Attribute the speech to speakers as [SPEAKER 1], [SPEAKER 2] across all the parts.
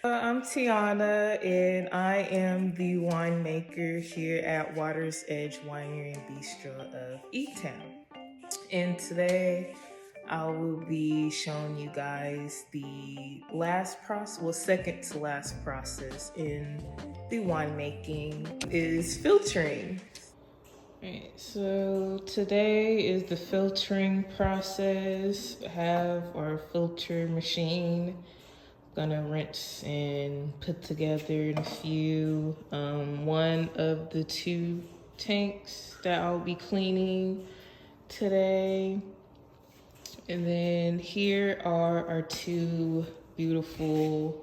[SPEAKER 1] I'm Tiana, and I am the winemaker here at Water's Edge Winery and Bistro of E-Town. And today I will be showing you guys the last process, well, second to last process in the winemaking is filtering. Alright, so today is the filtering process. Have our filter machine. Gonna rinse and put together in a few. One of the two tanks that I'll be cleaning today. And then here are our two beautiful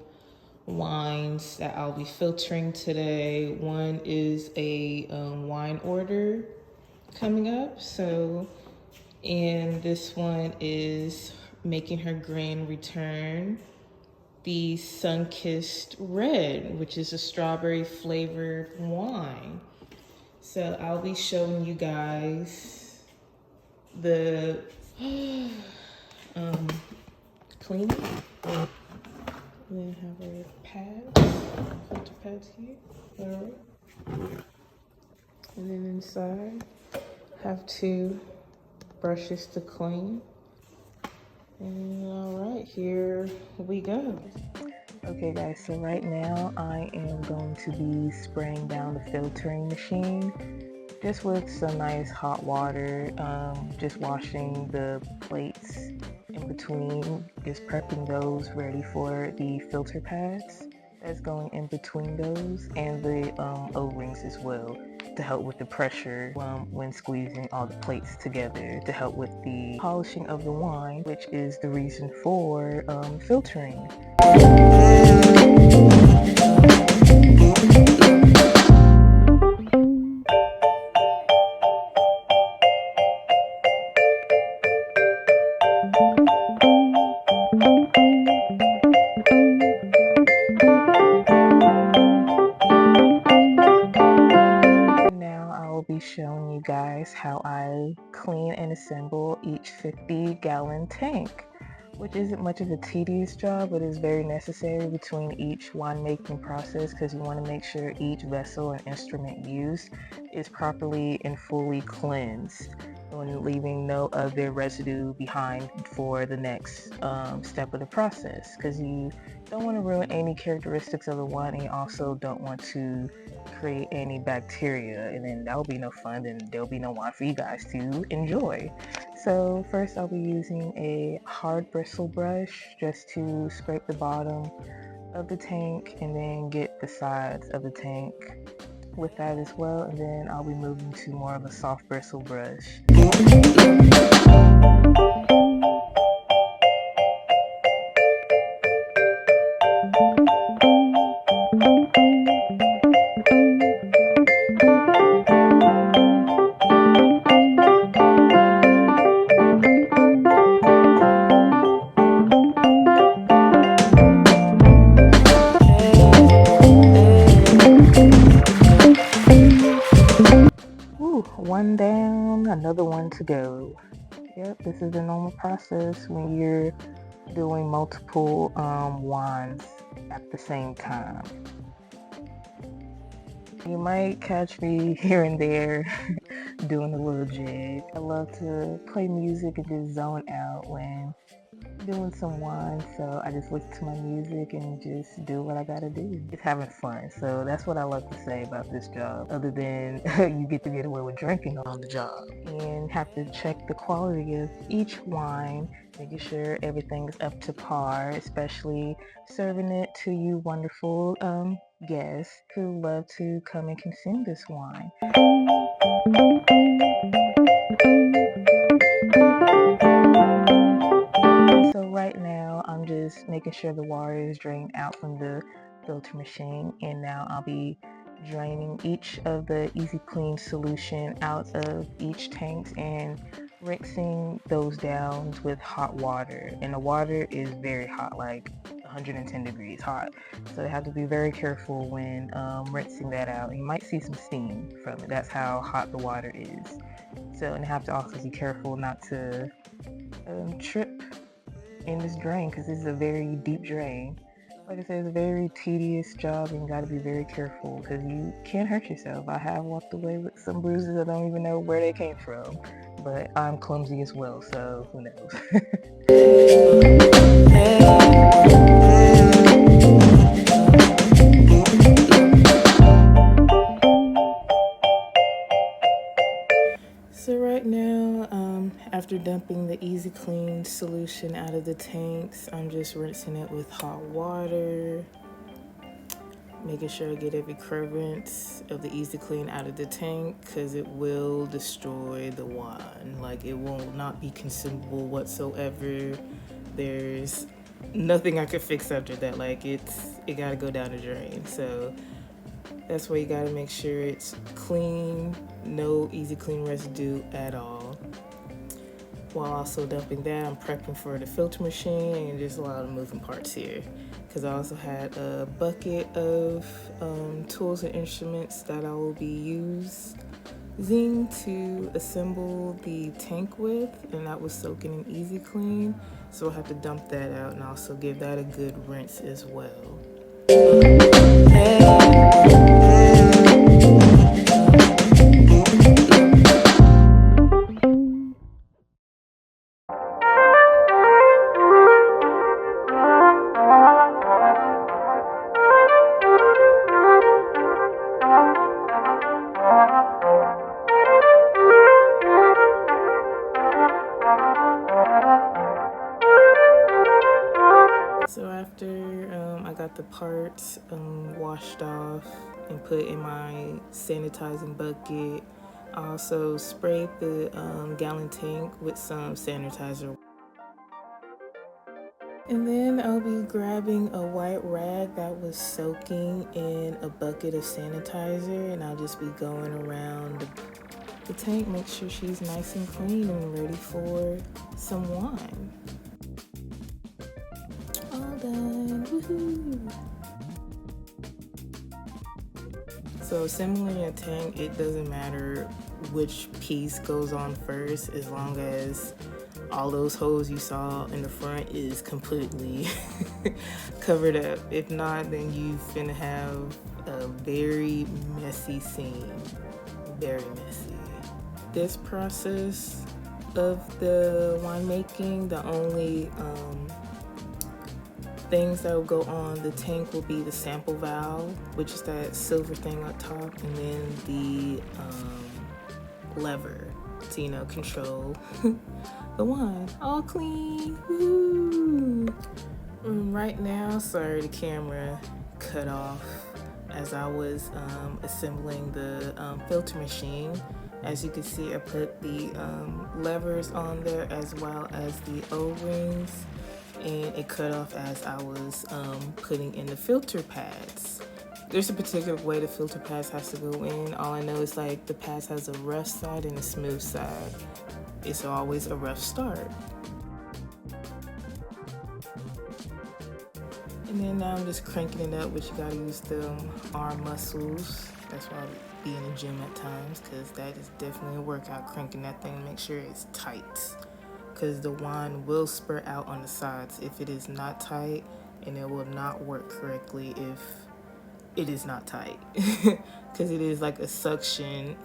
[SPEAKER 1] wines that I'll be filtering today. One is a wine order coming up, and this one is making her grand return, the Sun-Kissed Red, which is a strawberry flavored wine. So I'll be showing you guys the cleaning. Then have our pads, filter pads here. All right. And then inside, have two brushes to clean. And all right, here we go. Okay guys, so right now I am going to be spraying down the filtering machine just with some nice hot water, just washing the plates in between, just prepping those ready for the filter pads that's going in between those, and the O-rings as well to help with the pressure when squeezing all the plates together to help with the polishing of the wine, which is the reason for filtering. Be showing you guys how I clean and assemble each 50-gallon tank, which isn't much of a tedious job, but is very necessary between each winemaking process because you want to make sure each vessel and instrument used is properly and fully cleansed and leaving no other residue behind for the next step of the process, because you don't want to ruin any characteristics of the wine, and you also don't want to create any bacteria, and then that'll be no fun, and there'll be no wine for you guys to enjoy. So first I'll be using a hard bristle brush just to scrape the bottom of the tank and then get the sides of the tank with that as well, and then I'll be moving to more of a soft bristle brush. One down, another one to go. Yep, this is the normal process when you're doing multiple wines at the same time. You might catch me here and there doing a little jig. I love to play music and just zone out when doing some wine, so I just listen to my music and just do what I gotta do. It's having fun, so that's what I love to say about this job, other than you get to get away with drinking on the job and have to check the quality of each wine, making sure everything is up to par, especially serving it to you wonderful guests who love to come and consume this wine. So right now I'm just making sure the water is drained out from the filter machine, and now I'll be draining each of the Easy Clean solution out of each tank and rinsing those down with hot water. And the water is very hot, like 110 degrees hot, so you have to be very careful when rinsing that out. You might see some steam from it. That's how hot the water is. So, and you have to also be careful not to trip in this drain, because this is a very deep drain. Like I said, it's a very tedious job and you gotta be very careful because you can hurt yourself. I have walked away with some bruises. I don't even know where they came from, but I'm clumsy as well, so who knows. So right now, after dumping the Easy Clean solution out of the tanks, I'm just rinsing it with hot water, making sure I get every crevice of the Easy Clean out of the tank because it will destroy the wine. Like, it will not be consumable whatsoever. There's nothing I could fix after that. Like, it gotta go down the drain. So that's why you gotta make sure it's clean, no Easy Clean residue at all. While also dumping that, I'm prepping for the filter machine and just a lot of moving parts here. Because I also had a bucket of tools and instruments that I will be using to assemble the tank with, and that was soaking in Easy Clean. So I'll have to dump that out and also give that a good rinse as well. So after I got the parts washed off and put in my sanitizing bucket, I also sprayed the gallon tank with some sanitizer. And then I'll be grabbing a white rag that was soaking in a bucket of sanitizer, and I'll just be going around the tank, make sure she's nice and clean and ready for some wine. All done. Woohoo! So assembling a tank, it doesn't matter which piece goes on first as long as all those holes you saw in the front is completely covered up. If not, then you finna have a very messy scene. Very messy. This process of the winemaking, the only things that will go on the tank will be the sample valve, which is that silver thing on top, and then the lever to control the wine. All clean. Woo! Right now, sorry, the camera cut off as I was assembling the filter machine. As you can see, I put the levers on there as well as the O-rings, and it cut off as I was putting in the filter pads. There's a particular way the filter pads has to go in. All I know is like the pads has a rough side and a smooth side. It's always a rough start. And then now I'm just cranking it up, which you gotta use the arm muscles. That's why I be in the gym at times, because that is definitely a workout, cranking that thing, make sure it's tight. Because the wine will spurt out on the sides if it is not tight, and it will not work correctly if it is not tight. Because it is like a sucking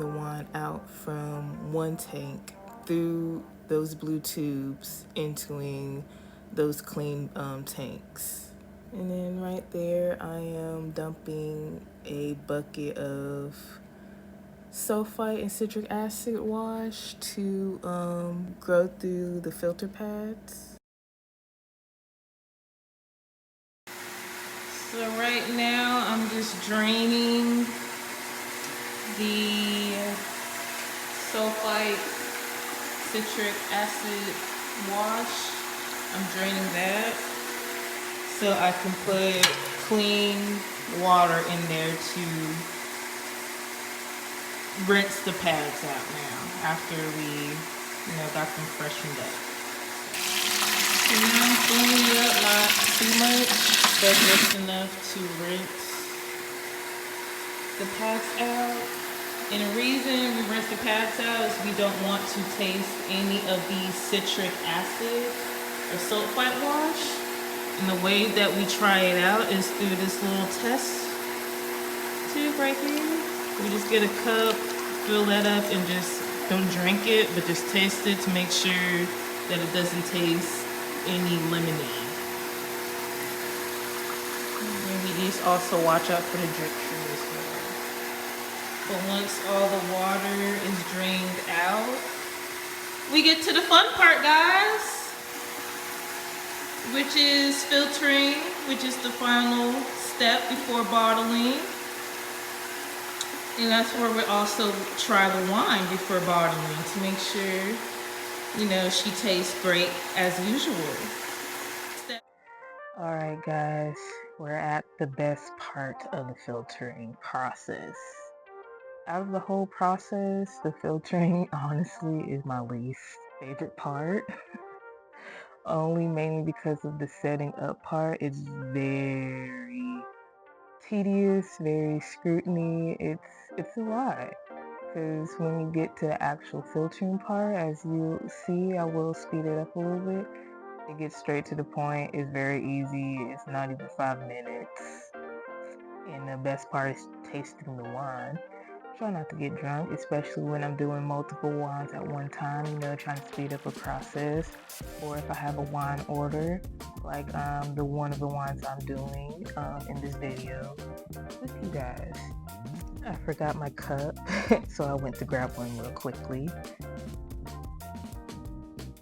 [SPEAKER 1] the wine out from one tank through those blue tubes into those clean tanks. And then right there I am dumping a bucket of sulfite and citric acid wash to grow through the filter pads. So right now I'm just draining the sulfite citric acid wash. I'm draining that so I can put clean water in there to rinse the pads out now after we got them freshened up. So now I'm cleaning it up, not too much, but just enough to rinse the pads out. And the reason we rinse the pads out is we don't want to taste any of the citric acid or sulfite wash. And the way that we try it out is through this little test tube right here. We just get a cup, fill that up, and just don't drink it, but just taste it to make sure that it doesn't taste any lemonade. And we just also watch out for the drip tree as well. But once all the water is drained out, we get to the fun part, guys, which is filtering, which is the final step before bottling. And that's where we also try the wine before bottling to make sure, you know, she tastes great as usual. All right, guys, we're at the best part of the filtering process. Out of the whole process, the filtering honestly is my least favorite part. Only mainly because of the setting up part. It's very tedious, very scrutiny. It's a lot. Because when you get to the actual filtering part, as you see, I will speed it up a little bit. It gets straight to the point. It's very easy. It's not even 5 minutes. And the best part is tasting the wine. Try not to get drunk, especially when I'm doing multiple wines at one time, you know, trying to speed up a process. Or if I have a wine order, like the one of the wines I'm doing in this video with you guys. I forgot my cup, so I went to grab one real quickly.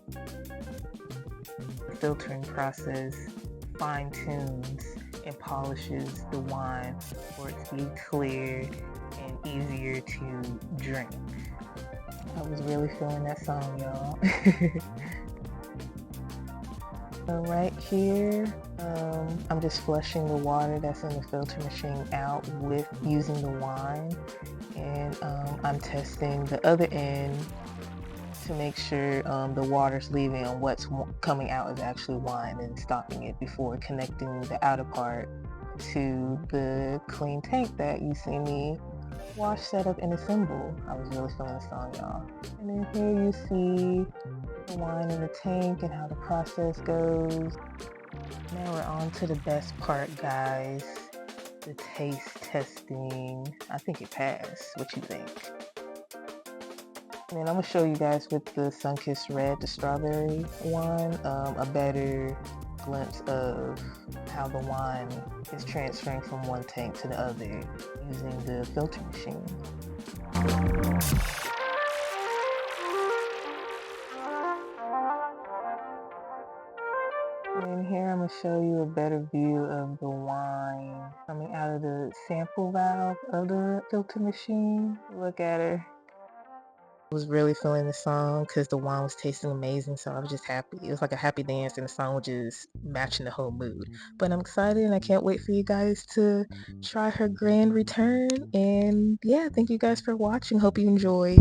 [SPEAKER 1] The filtering process fine-tunes and polishes the wine for it to be clear and easier to drink. I was really feeling that song, y'all. So right here, I'm just flushing the water that's in the filter machine out with using the wine, and I'm testing the other end to make sure the water's leaving and what's coming out is actually wine, and stopping it before connecting the outer part to the clean tank that you see me wash, set up, and assemble. I was really feeling the song, y'all. And then here you see the wine in the tank and how the process goes. Now we're on to the best part, guys. The taste testing. I think it passed. What you think? And then I'm gonna show you guys with the Sunkissed Red, the strawberry wine, a better glimpse of how the wine is transferring from one tank to the other using the filter machine. And here I'm going to show you a better view of the wine coming out of the sample valve of the filter machine. Look at her. I was really feeling the song because the wine was tasting amazing, so I was just happy. It was like a happy dance, and the song was just matching the whole mood. But I'm excited, and I can't wait for you guys to try her grand return. And yeah, thank you guys for watching. Hope you enjoyed.